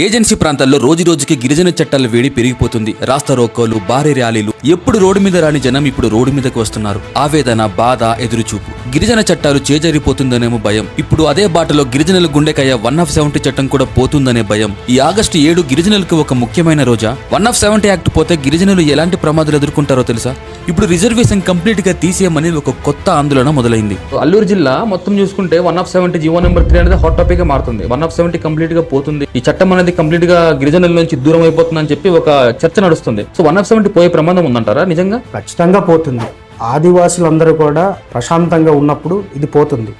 Agency ప్రాంతాల్లో రోజు రోజుకి గిరిజన చట్టాల వేడి పెరిగిపోతుంది. రాస్తా రోకోలు, భారీ ర్యాలీలు. ఎప్పుడు రోడ్డు మీద రాని జనం ఇప్పుడు రోడ్డు మీదకి వస్తున్నారు. ఆవేదన, బాధ, ఎదురుచూపు. గిరిజన చట్టాలు చేజారిపోతుందనేమో భయం. ఇప్పుడు అదే బాటలో గిరిజనుల గుండెకాయ 170 చట్టం కూడా పోతుందనే భయం. ఈ ఆగస్టు 7 గిరిజనులకు ఒక ముఖ్యమైన రోజా? 170 యాక్ట్ పోతే గిరిజనులు ఎలాంటి ప్రమాదాలు ఎదుర్కొంటారో తెలుసా? ఇప్పుడు రిజర్వేషన్ కంప్లీట్ గా తీసేయమని ఒక కొత్త ఆందోళన మొదలైంది. అల్లూరు జిల్లా మొత్తం చూసుకుంటే 170 జీవో నెంబర్ 3 అనేది హాట్ టాపిక్ గా మారుతుంది. 170 కంప్లీట్ గా పోతుంది. ఈ చట్టం అనేది కంప్లీట్ గా గిరిజనుల నుంచి దూరం అయిపోతుందని చెప్పి ఒక చర్చ నడుస్తుంది. సో 170 పోయే ప్రమాదం ఉందంటారా? నిజంగా ఖచ్చితంగా పోతుంది. ఆదివాసులందరూ కూడా ప్రశాంతంగా ఉన్నప్పుడు ఇది పోతుంది.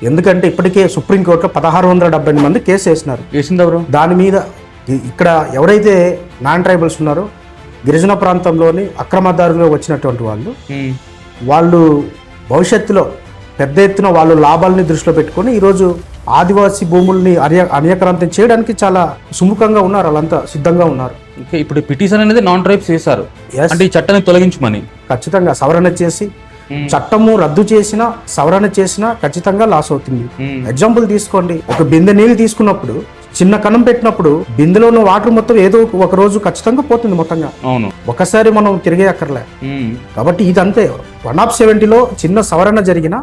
ఎందుకంటే ఇప్పటికే సుప్రీంకోర్టులో 1678 మంది కేసు వేసినారు. దాని మీద ఇక్కడ ఎవరైతే నాన్ ట్రైబల్స్ ఉన్నారో గిరిజన ప్రాంతంలోని అక్రమదారులుగా వచ్చినటువంటి వాళ్ళు భవిష్యత్తులో పెద్ద ఎత్తున వాళ్ళు లాభాలని దృష్టిలో పెట్టుకొని ఈరోజు ఆదివాసీ భూముల్ని అన్యక్రాంతం చేయడానికి చాలా సుముఖంగా ఉన్నారు. వాళ్ళంతా సిద్ధంగా ఉన్నారు. ఇప్పుడు పిటిషన్ అనేది నాన్ ట్రైబ్స్ చేశారు అంటే ఈ చట్టాన్ని తొలగించమని. ఖచ్చితంగా సవరణ చేసి చట్టము రద్దు చేసినా సవరణ చేసినా ఖచ్చితంగా లాస్ అవుతుంది. ఎగ్జాంపుల్ తీసుకోండి, ఒక బిందె నీళ్ళు తీసుకున్నప్పుడు చిన్న కణం పెట్టినప్పుడు బిందెలో ఉన్న వాటర్ మొత్తం ఏదో ఒక రోజు ఖచ్చితంగా పోతుంది మొత్తంగా. ఒకసారి మనం తిరిగే అక్కర్లే. కాబట్టి ఇదంతే 170లో చిన్న సవరణ జరిగిన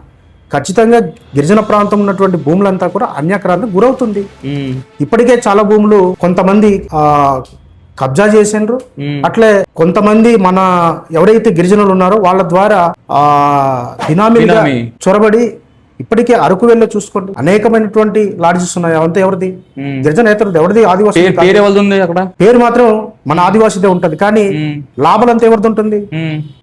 ఖచ్చితంగా గిరిజన ప్రాంతం ఉన్నటువంటి భూములంతా కూడా అన్యాక్రాంతకు గురవుతుంది. ఇప్పటికే చాలా భూములు కొంతమంది కబ్జా చేసిండ్రు. అట్లే కొంతమంది మన ఎవరైతే గిరిజనులు ఉన్నారో వాళ్ళ ద్వారా బినామీలుగా చొరబడి ఇప్పటికే అరకు వెళ్ళి చూసుకోండి అనేకమైనటువంటి లాడ్జెస్ ఉన్నాయి. అవంతా ఎవరిది? గిరిజన ఎవరిది? ఆదివాసీ. పేరు మాత్రం మన ఆదివాసీదే ఉంటది, కానీ లాభాలంతా ఎవరిది ఉంటుంది?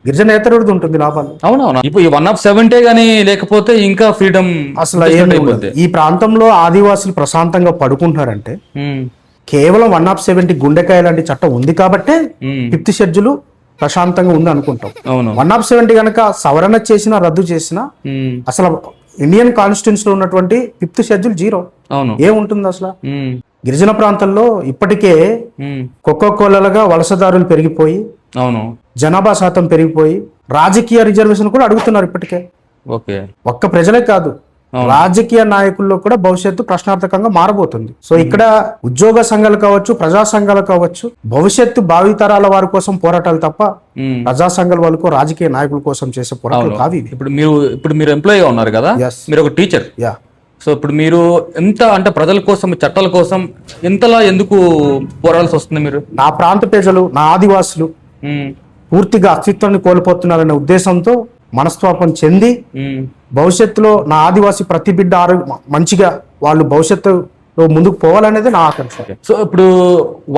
గిరిజన ఎవరిది ఉంటుంది లాభాలు. అవునవును. ఇప్పుడు 170 గానీ లేకపోతే ఇంకా ఫ్రీడమ్ అసలు ఈ ప్రాంతంలో ఆదివాసులు ప్రశాంతంగా పడుకుంటున్నారంటే కేవలం 170 గుండెకాయ లాంటి చట్టం ఉంది కాబట్టే 5th షెడ్యూల్ ప్రశాంతంగా ఉంది అనుకుంటాం. 170 గనక సవరణ చేసినా రద్దు చేసినా అసలు ఇండియన్ కాన్స్టిట్యూషన్ లో ఉన్నటువంటి 5th షెడ్యూల్ 0 ఏముంటుంది అసలు? గిరిజన ప్రాంతాల్లో ఇప్పటికే కోకోకోలలుగా వలసదారులు పెరిగిపోయి జనాభా శాతం పెరిగిపోయి రాజకీయ రిజర్వేషన్ కూడా అడుగుతున్నారు ఇప్పటికే. ఒక్క ప్రజలే కాదు, రాజకీయ నాయకుల్లో కూడా భవిష్యత్తు ప్రశ్నార్థకంగా మారబోతుంది. సో ఇక్కడ ఉద్యోగ సంఘాలు కావచ్చు, ప్రజా సంఘాలు కావచ్చు, భవిష్యత్తు భావితరాల వారి కోసం పోరాటాలు తప్ప ప్రజా సంఘాల వాళ్ళకు రాజకీయ నాయకుల కోసం చేసే పోరాటాలు కాదు. ఇప్పుడు మీరు ఎంప్లాయీగా ఉన్నారు కదా, మీరు ఒక టీచర్. సో ఇప్పుడు మీరు ఎంత అంటే ప్రజల కోసం, చట్టాల కోసం ఎంతలా ఎందుకు పోరాడాల్సి వస్తుంది? మీరు నా ప్రాంత ప్రజలు, నా ఆదివాసులు పూర్తిగా అస్తిత్వాన్ని కోల్పోతున్నారనే ఉద్దేశంతో మనస్తాపం చెంది భవిష్యత్తులో నా ఆదివాసీ ప్రతి బిడ్డ మంచిగా వాళ్ళు భవిష్యత్తులో ముందుకు పోవాలనేది నా ఆకాంక్ష. సో ఇప్పుడు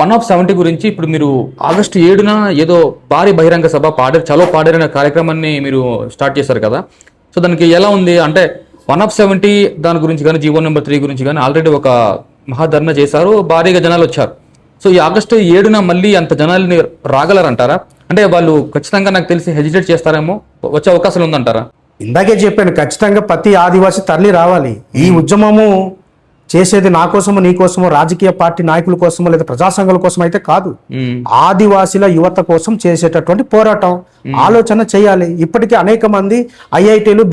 170 గురించి ఇప్పుడు మీరు ఆగస్టు 7న ఏదో భారీ బహిరంగ సభ చలో పాడారనే కార్యక్రమాన్ని మీరు స్టార్ట్ చేశారు కదా. సో దానికి ఎలా ఉంది అంటే 170 దాని గురించి కానీ జీవో నెంబర్ 3 గురించి కానీ ఆల్రెడీ ఒక మహాధర్నా చేశారు, భారీగా జనాలు వచ్చారు. సో ఈ ఆగస్టు 7న మళ్ళీ అంత జనాల్ని రాగలరంటారా? అంటే వాళ్ళు ఖచ్చితంగా నాకు తెలిసి హెజిటేట్ చేస్తారేమో, వచ్చే అవకాశాలు ఉందంటారా? ఇందాకే చెప్పాను, ఖచ్చితంగా ప్రతి ఆదివాసి తరలి రావాలి. ఈ ఉద్యమము చేసేది నా కోసమో నీ కోసమో రాజకీయ పార్టీ నాయకుల కోసమో లేదా ప్రజా సంఘాల కోసం అయితే కాదు, ఆదివాసీల యువత కోసం చేసేటటువంటి పోరాటం ఆలోచన చేయాలి. ఇప్పటికే అనేక మంది ఐఐటీలు,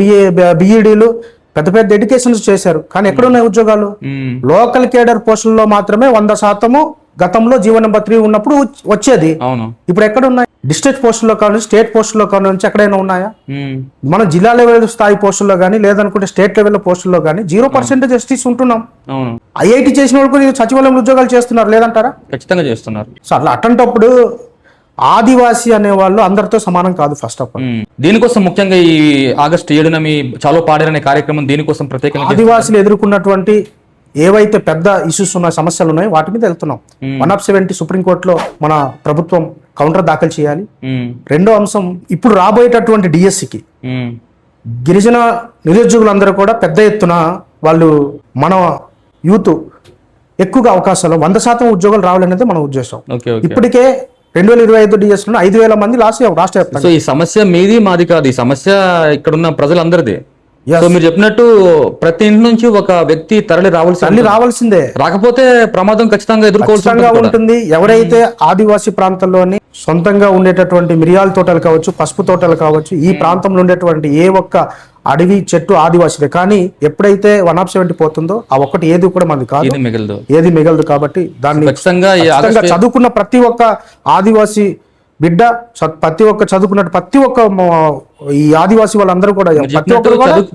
బిఈడీలు పెద్ద పెద్ద ఎడ్యుకేషన్స్ చేశారు, కానీ ఎక్కడున్నాయి ఉద్యోగాలు? లోకల్ కేడర్ పోస్టుల్లో మాత్రమే 100% గతంలో జీవో నెంబర్ 3 ఉన్నప్పుడు వచ్చేది. ఇప్పుడు ఎక్కడ ఉన్నాయి? డిస్ట్రిక్ట్ పోస్టుల్లో కానీ స్టేట్ పోస్టుల్లో కానీ నుంచి ఎక్కడైనా ఉన్నాయా? మనం జిల్లా లెవెల్ స్థాయి పోస్టుల్లో కానీ లేదనుకుంటే స్టేట్ లెవెల్ పోస్టుల్లో కానీ 0% ఎస్టీస్ ఉంటున్నాం. ఐఐటి చేసిన వాళ్ళు కూడా సచివాలయం ఉద్యోగాలు చేస్తున్నారు, లేదంటారా? ఖచ్చితంగా చేస్తున్నారు. సో అట్లా అట్లాంటప్పుడు ఆదివాసీ అనే వాళ్ళు అందరితో సమానం కాదు. ఫస్ట్ ఆఫ్ ఆల్ దీనికోసం ముఖ్యంగా ఈ ఆగస్టు 7న మీ చాలో పాడారనే కార్యక్రమం దీనికోసం ప్రత్యేకంగా ఆదివాసులు ఎదుర్కొన్నటువంటి ఏవైతే పెద్ద ఇష్యూస్ ఉన్నాయి, సమస్యలు ఉన్నాయి, వాటి మీద వెళ్తున్నాం. 170 సుప్రీంకోర్టులో మన ప్రభుత్వం కౌంటర్ దాఖలు చేయాలి. రెండో అంశం, ఇప్పుడు రాబోయేటటువంటి డిఎస్సికి గిరిజన నిరుద్యోగులందరూ కూడా పెద్ద ఎత్తున వాళ్ళు మన యూత్ ఎక్కువగా అవకాశాలు 100% ఉద్యోగాలు రావాలనేది మన ఉద్దేశం. ఇప్పటికే 2025 డిఎస్లో 5,000 మంది రాష్ట్ర వ్యాప్తంగా. సో ఈ సమస్య మీది మాది కాదు, ఈ సమస్య ఇక్కడున్న ప్రజలందరిది. సో మీరు చెప్పినట్టు ప్రతి ఇంటి నుంచి ఒక వ్యక్తి తరలి రావాల్సిందే, రాకపోతే ప్రమాదం ఖచ్చితంగా ఎదుర్కోవాల్సి ఉంటుంది. ఎవరైతే ఆదివాసీ ప్రాంతంలోని సొంతంగా ఉండేటటువంటి మిరియాల తోటలు కావచ్చు, పసుపు తోటలు కావచ్చు, ఈ ప్రాంతంలో ఉండేటువంటి ఏ ఒక్క అడవి చెట్టు ఆదివాసిదే. కానీ ఎప్పుడైతే 170 పోతుందో ఆ ఒక్కటి ఏది కూడా మనది కాదు, ఏది మిగలదు. కాబట్టి దాన్ని ఖచ్చితంగా చదువుకున్న ప్రతి ఒక్క ఆదివాసి బిడ్డ, ప్రతి ఒక్క చదువుకున్నట్టు ప్రతి ఒక్క ఈ ఆదివాసి వాళ్ళందరూ కూడా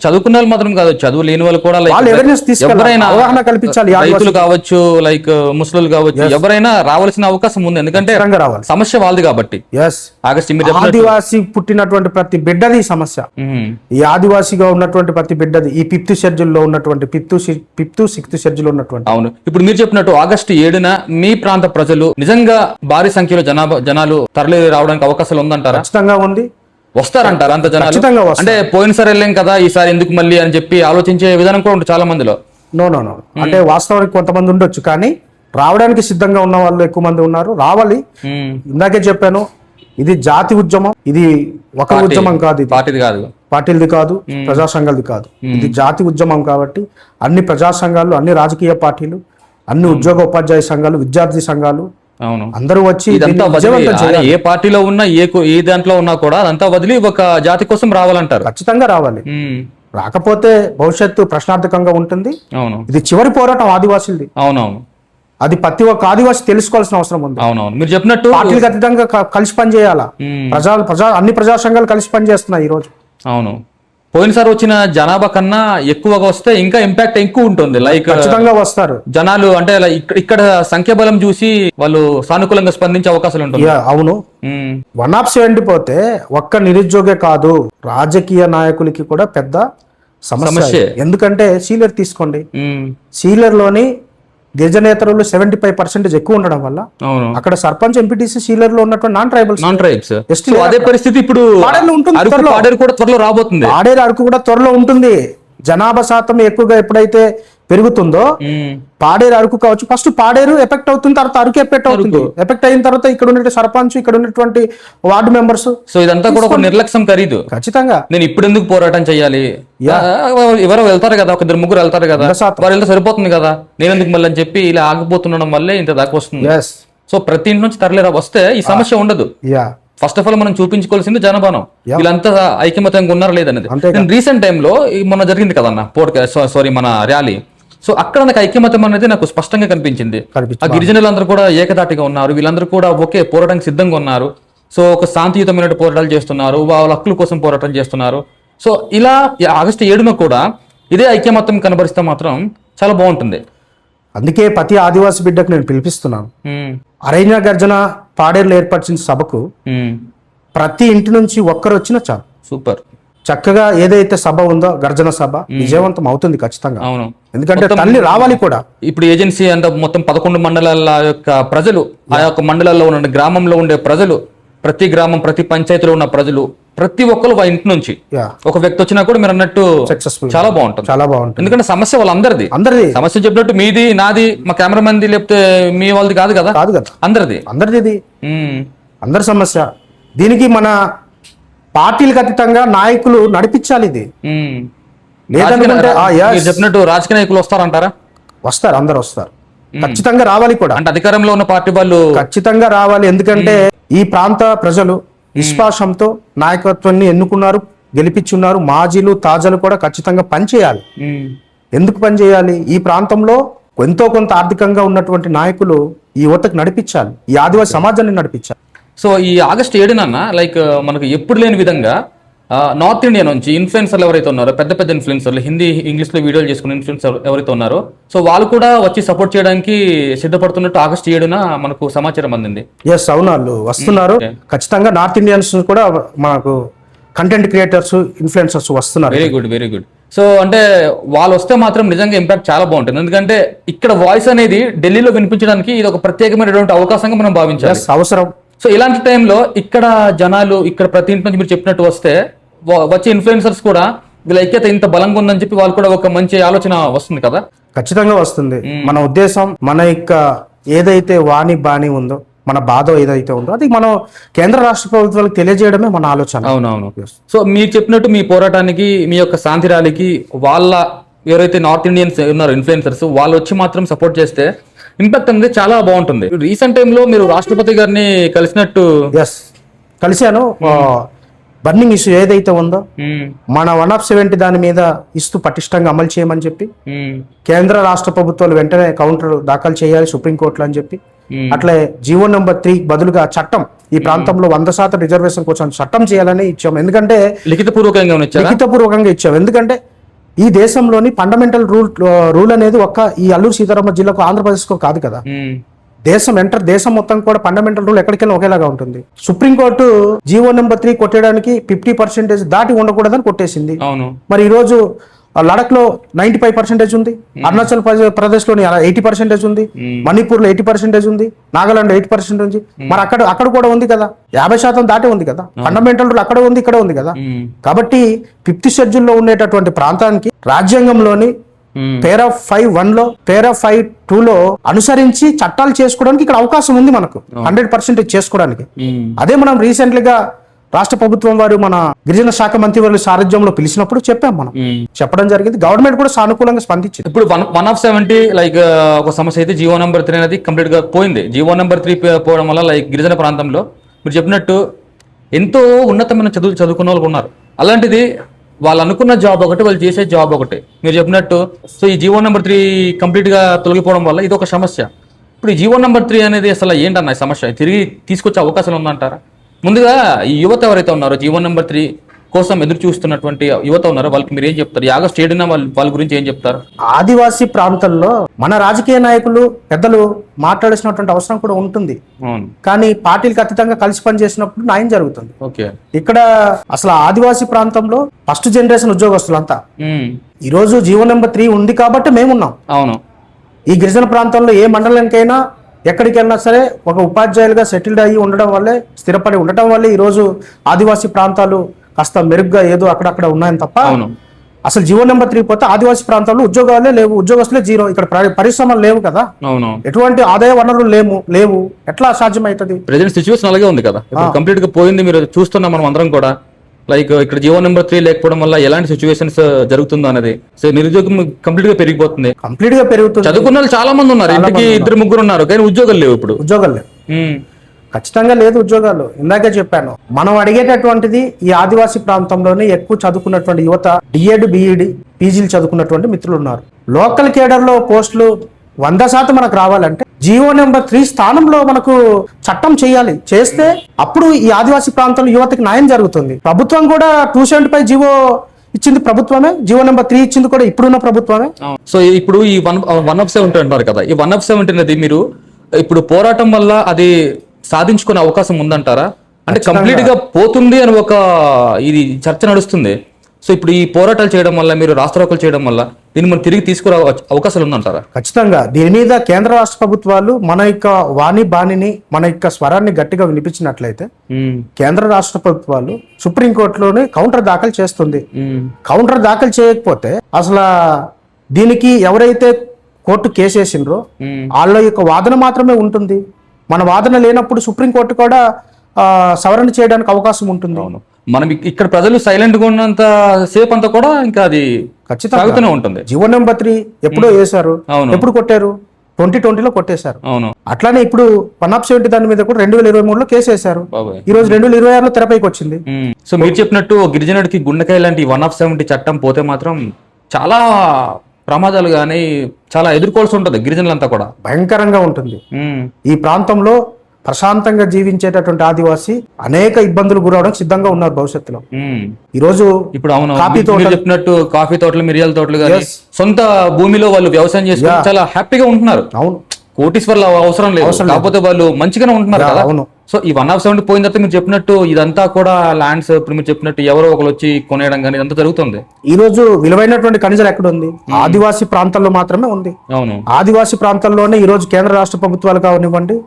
చదువుకున్న వాళ్ళు మాత్రం కాదు, చదువు లేని వాళ్ళు కూడా అవేర్నెస్ తీసుకెళ్ళాలి, అవగాహన కల్పించాలి. రైతులు కావచ్చు, లైక్ ముస్లింలు కావచ్చు, ఎవరైనా రావాల్సిన అవకాశం ఉంది. ఎందుకంటే సమస్య వాళ్ళది కాబట్టి. ఆదివాసి పుట్టినటువంటి ప్రతి బిడ్డది సమస్య. ఈ ఆదివాసిగా ఉన్నటువంటి ప్రతి బిడ్డది ఈ 5th షెడ్యూల్ లో ఉన్నటువంటి 5th 6th షెడ్యూల్ ఉన్నటువంటి. అవును, ఇప్పుడు మీరు చెప్పినట్టు August 7న మీ ప్రాంత ప్రజలు నిజంగా భారీ సంఖ్యలో జనాలు తరలి రావడానికి అవకాశాలు ఉందంటారా? ఖచ్చితంగా ఉంది. వస్తారంటారు అంత జనాలు? అంటే పోయినసారి వెళ్ళాం కదా, ఈసారి ఎందుకు మళ్ళీ అని చెప్పి ఆలోచించే విధానం కూడా ఉంటుంది చాలా మందిలో. నో అంటే వాస్తవానికి కొంతమంది ఉండొచ్చు, కానీ రావడానికి సిద్ధంగా ఉన్న వాళ్ళు ఎక్కువ మంది ఉన్నారు. రావాలి. ఇందాకే చెప్పాను, ఇది జాతి ఉద్యమం, ఇది ఒక ఉద్యమం కాదు, పార్టీలది కాదు, ప్రజా సంఘాలది కాదు, ఇది జాతి ఉద్యమం. కాబట్టి అన్ని ప్రజా సంఘాలు, అన్ని రాజకీయ పార్టీలు, అన్ని ఉద్యోగ ఉపాధ్యాయ సంఘాలు, విద్యార్థి సంఘాలు అందరూ వచ్చి ఏ పార్టీలో ఉన్నా, ఏ దాంట్లో ఉన్నా కూడా అదంతా వదిలి ఒక జాతి కోసం రావాలంటారు. ఖచ్చితంగా రావాలి. రాకపోతే భవిష్యత్తు ప్రశ్నార్థకంగా ఉంటుంది. ఇది చివరి పోరాటం ఆదివాసులది. అవునవును, అది ప్రతి ఒక్క ఆదివాసి తెలుసుకోవాల్సిన అవసరం ఉంది. అవునవును, మీరు చెప్పినట్టు పార్టీలకు అతీతంగా కలిసి పనిచేయాలా. అన్ని ప్రజా సంఘాలు కలిసి పనిచేస్తున్నాయి ఈ రోజు. అవును, పోయినసారి వచ్చిన జనాభా కన్నా ఎక్కువగా వస్తే ఇంకా ఇంపాక్ట్ ఎక్కువ ఉంటుంది. లైక్ ఖచ్చితంగా వస్తారు జనాలు. అంటే ఇక్కడ సంఖ్యాబలం చూసి వాళ్ళు సానుకూలంగా స్పందించే అవకాశాలు ఉంటుంది. అవును, 170 పోతే ఒక్క నిరుద్యోగే కాదు, రాజకీయ నాయకులకి కూడా పెద్ద సమస్య. ఎందుకంటే సీలర్ తీసుకోండి, సీలర్ లోని గిరిజనేతరులు 75% ఎక్కువ ఉండడం వల్ల అక్కడ సర్పంచ్, ఎంపీటీసీ, సీలర్ లో ఉన్నటువంటి నాన్ ట్రైబ్స్ అదే పరిస్థితి ఇప్పుడు త్వరలో రాబోతుంది. ఆడేరు అరకు కూడా త్వరలో ఉంటుంది. జనాభా శాతం ఎక్కువగా ఎప్పుడైతే పెరుగుతుందో పాడేరు అరకు కావచ్చు, ఫస్ట్ పాడేరు ఎఫెక్ట్ అవుతుంది, తర్వాత అరకు ఎఫెక్ట్ అవుతుంది. ఎఫెక్ట్ అయిన తర్వాత ఇక్కడ ఉన్న సర్పంచ్, ఇక్కడ ఉన్నటువంటి వార్డు మెంబర్స్. సో ఇదంతా కూడా ఒక నిర్లక్ష్యం ఖరీదు. ఖచ్చితంగా నేను ఇప్పుడు ఎందుకు పోరాటం చేయాలి, ఎవరో వెళ్తారు కదా, ఒక 2-3 వెళ్తారు కదా, వారు వెళ్తే సరిపోతుంది కదా, నేను ఎందుకు మళ్ళీ అని చెప్పి ఇలా ఆగిపోతుండడం వల్లే ఇంత దాకా వస్తుంది. సో ప్రతి ఇంటి నుంచి తరలిరా వస్తే ఈ సమస్య ఉండదు. ఫస్ట్ ఆఫ్ ఆల్ మనం చూపించుకోవాల్సింది జనబానం, వీళ్ళంతా ఐక్యమత్యంగా ఉన్నారా లేదనేది. నేను రీసెంట్ టైంలో మొన్న జరిగింది కదన్న మన ర్యాలీ, సో అక్కడ నాకు ఐక్యమత్యం అనేది నాకు స్పష్టంగా కనిపించింది. ఆ గిరిజనులందరూ కూడా ఏకదాటిగా ఉన్నారు, వీళ్ళందరూ కూడా ఒకే పోరాటానికి సిద్ధంగా ఉన్నారు. సో ఒక శాంతియుతమైన పోరాటాలు చేస్తున్నారు, వాళ్ళ హక్కుల కోసం పోరాటం చేస్తున్నారు. సో ఇలా ఆగస్టు 7న కూడా ఇదే ఐక్యమత్యం కనబరిస్తే మాత్రం చాలా బాగుంటుంది. అందుకే ప్రతి ఆదివాసి బిడ్డకు నేను పిలిపిస్తున్నాను. అరణ్య గర్జన పాడేరులో ఏర్పరిచిన సభకు ప్రతి ఇంటి నుంచి ఒక్కరు వచ్చినా చాలు. సూపర్. చక్కగా ఏదైతే సభ ఉందో గర్జన సభ విజయవంతం అవుతుంది ఖచ్చితంగా. అవును, ఎందుకంటే తల్లి రావాలి కూడా. ఇప్పుడు ఏజెన్సీ అంతా మొత్తం 11 మండలాల యొక్క ప్రజలు, ఆ యొక్క మండలాల్లో ఉన్న గ్రామంలో ఉండే ప్రజలు, ప్రతి గ్రామం, ప్రతి పంచాయతీలో ఉన్న ప్రజలు, ప్రతి ఒక్కరు వాళ్ళ ఇంటి నుంచి ఒక వ్యక్తి వచ్చినా కూడా మీరు అన్నట్టు సక్సెస్ఫుల్, చాలా బాగుంటుంది. ఎందుకంటే సమస్య వాళ్ళందరిది. సమస్య చెప్పినట్టు మీది, నాది, మా కెమెరామెన్ ది, లేకపోతే మీ వాళ్ళది కాదు కదా, అందరిది. అందరి సమస్య. దీనికి మన పార్టీలకు అతీతంగా నాయకులు నడిపించాలి. ఇది లేదంటే చెప్పినట్టు రాజకీయ నాయకులు వస్తారంటారా? వస్తారు, అందరు వస్తారు, ఖచ్చితంగా రావాలి కూడా. అంటే అధికారంలో ఉన్న పార్టీ వాళ్ళు ఖచ్చితంగా రావాలి. ఎందుకంటే ఈ ప్రాంత ప్రజలు విశ్వాసంతో నాయకత్వాన్ని ఎన్నుకున్నారు, గెలిపించున్నారు. మాజీలు, తాజాలు కూడా ఖచ్చితంగా పనిచేయాలి. ఎందుకు పనిచేయాలి? ఈ ప్రాంతంలో ఎంతో కొంత ఆర్థికంగా ఉన్నటువంటి నాయకులు ఈ యువతకు నడిపించాలి, ఈ ఆదివాసీ సమాజాన్ని నడిపించాలి. సో ఈ ఆగస్టు 7న లైక్ మనకు ఎప్పుడు లేని విధంగా నార్త్ ఇండియా నుంచి ఇన్ఫ్లుయెన్సర్లు ఎవరైతే ఉన్నారో, పెద్ద పెద్ద ఇన్ఫ్లుయెన్సర్లు, హిందీ, ఇంగ్లీష్లో వీడియోలు చేసుకున్న ఇన్ఫ్లుయెన్సర్ ఎవరైతే ఉన్నారో, సో వాళ్ళు కూడా వచ్చి సపోర్ట్ చేయడానికి సిద్ధపడుతున్నట్టు ఆగస్టు 7న మనకు సమాచారం అందింది. ఎస్, అవును, వాళ్ళు వస్తున్నారు. ఖచ్చితంగా నార్త్ ఇండియన్స్ కూడా మనకు కంటెంట్ క్రియేటర్స్, ఇన్ఫ్లుయెన్సర్స్ వస్తున్నారు. Very good. సో అంటే వాళ్ళు వస్తే మాత్రం నిజంగా ఇంపాక్ట్ చాలా బాగుంటుంది. ఎందుకంటే ఇక్కడ వాయిస్ అనేది ఢిల్లీలో వినిపించడానికి ఇది ఒక ప్రత్యేకమైనటువంటి అవకాశంగా మనం భావించాలి, అవసరం. సో ఇలాంటి టైంలో ఇక్కడ జనాలు, ఇక్కడ ప్రతి ఇంటి నుంచి మీరు చెప్పినట్టు వస్తే వచ్చే ఇన్ఫ్లుయెన్సర్స్ కూడా వీళ్ళ ఐక్యత ఇంత బలంగా ఉందని చెప్పి వాళ్ళు కూడా ఒక మంచి ఆలోచన వస్తుంది కదా. ఖచ్చితంగా వస్తుంది. మన ఉద్దేశం, మన యొక్క ఏదైతే వాణి బాణి ఉందో, మన బాధ ఏదైతే ఉందో అది మనం కేంద్ర రాష్ట్ర ప్రభుత్వాలకు తెలియజేయడమే మన ఆలోచన. అవునవును. సో మీరు చెప్పినట్టు మీ పోరాటానికి, మీ యొక్క శాంతి ర్యాలీకి వాళ్ళ ఎవరైతే నార్త్ ఇండియన్స్ ఉన్నారో ఇన్ఫ్లుయెన్సర్స్, వాళ్ళు వచ్చి మాత్రం సపోర్ట్ చేస్తే ఇంపాక్ట్ అనేది చాలా బాగుంటుంది. రీసెంట్ టైంలో మీరు రాష్ట్రపతి గారిని కలిసినట్టు? కలిశాను. బర్నింగ్ ఇష్యూ ఏదైతే ఉందో మన 170 దాని మీద ఇస్తూ పటిష్టంగా అమలు చేయమని చెప్పి కేంద్ర రాష్ట్ర ప్రభుత్వాలు వెంటనే కౌంటర్ దాఖలు చేయాలి సుప్రీంకోర్టులో అని చెప్పి, అట్లే జీవో నెంబర్ 3 బదులుగా చట్టం ఈ ప్రాంతంలో 100% రిజర్వేషన్ కోసం చట్టం చేయాలని ఇచ్చాం. ఎందుకంటే లిఖితపూర్వకంగా ఇచ్చాం. ఎందుకంటే ఈ దేశంలోని ఫండమెంటల్ రూల్ అనేది ఒక్క ఈ అల్లూరు సీతారామ జిల్లాకు ఆంధ్రప్రదేశ్కు కాదు కదా, దేశం మొత్తం కూడా ఫండమెంటల్ రూల్ ఎక్కడికెళ్ళి ఒకేలాగా ఉంటుంది. సుప్రీంకోర్టు జీవో నెంబర్ 3 కొట్టేయడానికి 50% దాటి ఉండకూడదని కొట్టేసింది. మరి ఈ రోజు లడక్ లో 95% ఉంది, అరుణాచల్ ప్రదేశ్ లోని 80% ఉంది, మణిపూర్ లో 80% ఉంది, నాగాలాండ్ 8% ఉంది. మరి అక్కడ కూడా ఉంది కదా, 50% దాటే ఉంది కదా. ఫండమెంటల్ రూల్ అక్కడ ఉంది, ఇక్కడ ఉంది కదా. కాబట్టి 5th షెడ్యూల్ లో ఉండేటటువంటి ప్రాంతానికి రాజ్యాంగంలోని పేరాఫ్ 5(1) లో పేరాఫ్ 5(2) లో అనుసరించి చట్టాలు చేసుకోవడానికి ఇక్కడ అవకాశం ఉంది మనకు 100% చేసుకోవడానికి. అదే మనం రీసెంట్లీగా రాష్ట్ర ప్రభుత్వం వారు మన గిరిజన శాఖ మంత్రి వారి సారథ్యంలో పిలిచినప్పుడు చెప్పడం జరిగింది. గవర్నమెంట్ కూడా సానుకూలంగా స్పందించింది. ఇప్పుడు 170 లైక్ ఒక సమస్య అయితే జీవో నెంబర్ 3 అనేది కంప్లీట్ గా పోయింది. జీవో నెంబర్ 3 పోవడం వల్ల లైక్ గిరిజన ప్రాంతంలో మీరు చెప్పినట్టు ఎంతో ఉన్నతమైన చదువుకున్న వాళ్ళు ఉన్నారు. అలాంటిది వాళ్ళు అనుకున్న జాబ్ ఒకటి, వాళ్ళు చేసే జాబ్ ఒకటి. మీరు చెప్పినట్టు సో ఈ జీవో నెంబర్ 3 కంప్లీట్ గా తొలగిపోవడం వల్ల ఇది ఒక సమస్య. ఇప్పుడు ఈ జీవో నెంబర్ 3 అనేది అసలు ఏంటన్న ఈ సమస్య తిరిగి తీసుకొచ్చే అవకాశాలు ఉందంటారా? ముందుగా ఈ యువత ఎవరైతే ఉన్నారో జీవో నెంబర్ 3 కోసం ఎదురు చూస్తున్నటువంటి యువత ఉన్నారో వాళ్ళకి మీరు ఏం చెప్తారు? ఈ ఆగస్ట్ 7న వాళ్ళ గురించి ఏం చెప్తారు? ఆదివాసీ ప్రాంతంలో మన రాజకీయ నాయకులు పెద్దలు మాట్లాడాల్సినటువంటి అవసరం కూడా ఉంటుంది. కానీ పార్టీలకు అతీతంగా కలిసి పనిచేసినప్పుడు న్యాయం జరుగుతుంది. ఇక్కడ అసలు ఆదివాసీ ప్రాంతంలో ఫస్ట్ జనరేషన్ ఉద్యోగస్తులంతా ఈ రోజు జీవో నెంబర్ 3 ఉంది కాబట్టి మేమున్నాం. అవును, ఈ గిరిజన ప్రాంతంలో ఏ మండలానికైనా ఎక్కడికి వెళ్ళినా సరే ఒక ఉపాధ్యాయులుగా సెటిల్డ్ అయ్యి ఉండడం వల్లే, స్థిరపడి ఉండటం వల్లే ఈ రోజు ఆదివాసీ ప్రాంతాలు కాస్త మెరుగ్గా ఏదో అక్కడక్కడ ఉన్నాయని తప్ప అసలు జీవో నెంబర్ 3 పోతే ఆదివాసీ ప్రాంతాల్లో ఉద్యోగాలే లేవు, ఉద్యోగస్తులే జీరో. ఇక్కడ పరిశ్రమలు లేవు కదా, ఎటువంటి ఆదాయ వనరులు లేవు. ఎట్లా సాధ్యమవుతుంది? ప్రెజెంట్ సిచ్యువేషన్ అలాగే ఉంది కదా, కంప్లీట్ గా పోయింది. మీరు చూస్తున్నాం మనం అందరం కూడా. లైక్ ఇక్కడ జీవో నెంబర్ 3 లేకపోవడం వల్ల ఎలాంటి సిచ్యువేషన్స్ జరుగుతుందో అనేది. సో నిరుద్యోగం కంప్లీట్ గా పెరిగిపోతుంది. చదువుకున్న వాళ్ళు చాలా మంది ఉన్నారు, ఇంటికి 2-3 ఉన్నారు, కానీ ఉద్యోగాలు లేవు. ఇప్పుడు ఉద్యోగాలు లేవు, ఖచ్చితంగా లేదు ఉద్యోగాలు. ఇందాకే చెప్పాను, మనం అడిగేటటువంటిది ఈ ఆదివాసీ ప్రాంతంలోనే ఎక్కువ చదువుకున్నటువంటి యువత, డిఎడ్ బిఈడి పీజీలు చదువుకున్నటువంటి మిత్రులు ఉన్నారు. లోకల్ కేడర్ లో పోస్టులు 100% మనకు రావాలంటే జీవో నెంబర్ 3 స్థానంలో మనకు చట్టం చేయాలి. చేస్తే అప్పుడు ఈ ఆదివాసీ ప్రాంతంలో యువతకి న్యాయం జరుగుతుంది. ప్రభుత్వం కూడా 275 జీవో ఇచ్చింది ప్రభుత్వమే, జీవో నెంబర్ 3 ఇచ్చింది కూడా ఇప్పుడున్న ప్రభుత్వమే. సో ఇప్పుడు ఈ 170 అంటారు కదా, ఈ 170 అనేది మీరు ఇప్పుడు పోరాటం వల్ల అది సాధించుకునే అవకాశం ఉందంటారా? అంటే కంప్లీట్ గా పోతుంది అని ఒక ఇది చర్చ నడుస్తుంది. సో ఇప్పుడు ఈ పోరాటాలు చేయడం వల్ల, మీరు రాస్తారోకలు చేయడం వల్ల దీన్ని మనం తిరిగి తీసుకురా అవకాశాలు ఉందంటారా? ఖచ్చితంగా. దీని మీద కేంద్ర రాష్ట్ర ప్రభుత్వాలు మన యొక్క బాణిని మన యొక్క స్వరాన్ని గట్టిగా వినిపించినట్లయితే కేంద్ర రాష్ట్ర ప్రభుత్వాలు సుప్రీంకోర్టులోనే కౌంటర్ దాఖలు చేస్తుంది. కౌంటర్ దాఖలు చేయకపోతే అసలు దీనికి ఎవరైతే కోర్టు కేసు వేసిండ్రో వాళ్ళ యొక్క వాదన మాత్రమే ఉంటుంది. మన వాదన లేనప్పుడు సుప్రీంకోర్టు కూడా సవరణ చేయడానికి అవకాశం ఉంటుంది. మనం ఇక్కడ ప్రజలు సైలెంట్ గా ఉన్నంత సేపు అంతా కూడా ఇంకా అది ఖచ్చితంగా ఉంటుంది. జీవో నెంబర్ 3 ఎప్పుడో వేశారు, ఎప్పుడు కొట్టారు? 2020లో కొట్టేశారు. అట్లానే ఇప్పుడు 170 దాని మీద కూడా 2023లో కేసు వేశారు. ఈ రోజు 2026లో తెరపైకి వచ్చింది. సో మీరు చెప్పినట్టు గిరిజనుడికి గుండెకాయ లాంటి 170 చట్టం పోతే మాత్రం చాలా ప్రమాదాలు కానీ చాలా ఎదుర్కోవాల్సి ఉంటుంది. గిరిజనులంతా కూడా భయంకరంగా ఉంటుంది. ఈ ప్రాంతంలో ప్రశాంతంగా జీవించేటటువంటి ఆదివాసి అనేక ఇబ్బందులు గురవడానికి సిద్ధంగా ఉన్నారు భవిష్యత్తులో. ఈ రోజు ఇప్పుడు కాఫీ తోటలు చెప్పినట్టు, కాఫీ తోటలు, మిరియాల తోటలు కానీ సొంత భూమిలో వాళ్ళు వ్యవసాయం చేసుకుని చాలా హ్యాపీగా ఉంటున్నారు. అవును, కోటీశ్వర్ల అవసరం లేదు, కాకపోతే వాళ్ళు మంచిగానే ఉంటున్నారు కదా. అవును. సో ఈ 170 పోయిన తర్వాత మీరు చెప్పినట్టు ఇదంతా కూడా ల్యాండ్స్, ఇప్పుడు మీరు చెప్పినట్టు ఎవరో ఒకరు వచ్చి కొనేయడం కానీ ఇదంతా జరుగుతుంది. ఈ రోజు విలువైనటువంటి ఖనిజాలు ఎక్కడ ఉంది? ఆదివాసీ ప్రాంతాల్లో మాత్రమే ఉంది. అవును, ఆదివాసీ ప్రాంతాల్లోనే ఈ రోజు కేంద్ర రాష్ట్ర ప్రభుత్వాలు కానివ్వండి,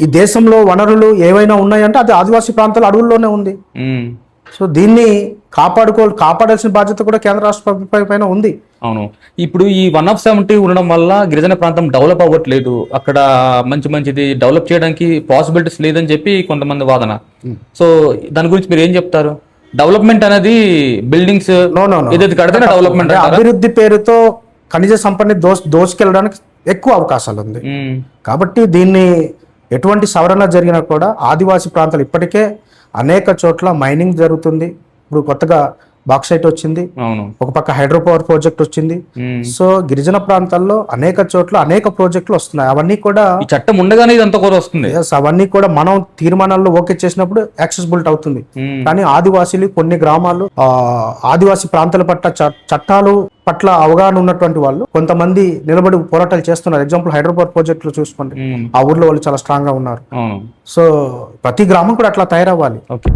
ఈ దేశంలో వనరులు ఏవైనా ఉన్నాయంటే అది ఆదివాసీ ప్రాంతాల అడవుల్లోనే ఉంది. సో దీన్ని కాపాడాల్సిన బాధ్యత కూడా కేంద్ర రాష్ట్ర ప్రభుత్వం పైన ఉంది. అవును, ఇప్పుడు ఈ 170 ఉండడం వల్ల గిరిజన ప్రాంతం డెవలప్ అవ్వట్లేదు, అక్కడ మంచిది డెవలప్ చేయడానికి పాసిబిలిటీస్ లేదని చెప్పి కొంతమంది వాదన. సో దాని గురించి మీరు ఏం చెప్తారు? డెవలప్మెంట్ అనేది బిల్డింగ్స్ ఏదైతే కడితేనే డెవలప్మెంట్, అభివృద్ధి పేరుతో ఖనిజ సంపదని దోచుకెళ్ళడానికి ఎక్కువ అవకాశాలు ఉంది. కాబట్టి దీన్ని ఎటువంటి సవరణ జరిగినా కూడా ఆదివాసీ ప్రాంతాలు ఇప్పటికే అనేక చోట్ల మైనింగ్ జరుగుతుంది. ఇప్పుడు కొత్తగా బాక్సైట్ వచ్చింది, అవును. ఒక పక్క హైడ్రో పవర్ ప్రాజెక్ట్ వచ్చింది. సో గిరిజన ప్రాంతాల్లో అనేక చోట్ల అనేక ప్రాజెక్టులు వస్తున్నాయి. అవన్నీ కూడా ఈ చట్టం ఉండగానే ఇదంతా కూడా వస్తుంది. yes, అవన్నీ కూడా మనం తీర్మానాల్లో ఓకే చేసినప్పుడు యాక్సెసిబిలిటీ అవుతుంది. కానీ ఆదివాసీలు కొన్ని గ్రామాలు ఆదివాసీ ప్రాంతాల పట్ల చట్టాలు పట్ల అవగాహన ఉన్నటువంటి వాళ్ళు కొంతమంది నిలబడి పోరాటాలు చేస్తున్నారు. ఎగ్జాంపుల్ హైడ్రో పవర్ ప్రాజెక్టులు చూసుకోండి, ఆ ఊర్లో వాళ్ళు చాలా స్ట్రాంగ్ గా ఉన్నారు. అవును. సో ప్రతి గ్రామం కూడా అట్లా తయారవ్వాలి. ఓకే.